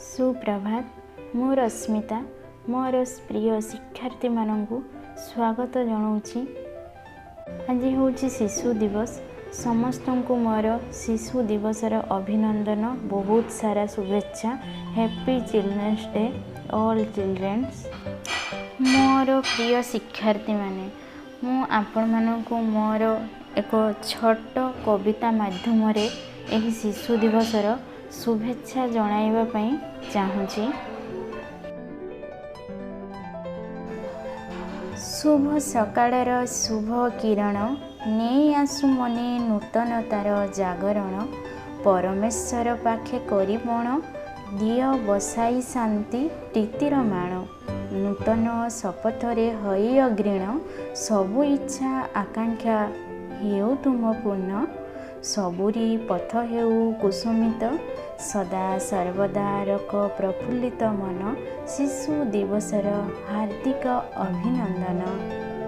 सुप्रभात मु रश्मिता मोर प्रिय शिक्षार्थी मानू स्वागत जनाऊँगी। आज हूँ शिशु दिवस। समस्त को मोर शिशु दिवसर अभिनंदन, बहुत सारा शुभेच्छा। Happy children's day all children's. मोर प्रिय शिक्षार्थी माने मु आपण मानू मोर एक छोट कविता माध्यम रे एही शिशु दिवसर शुभेच्छा जणाइबा पई चाहूँगी। शुभ सकाळर शुभ किरण नहीं आसु मने नूतनतार जागरण। परमेश्वर पाखे करी पण दिय बसाई शांति प्रीतिर माण। नूतन शपथरे हई अग्रीण सबु इच्छा आकांक्षा हेउ तुम पूर्ण। सबुरी पथ हेउ कुसुमित सदा सर्वदा रक प्रफुल्लित मन। शिशु दिवसर हार्दिक अभिनंदन।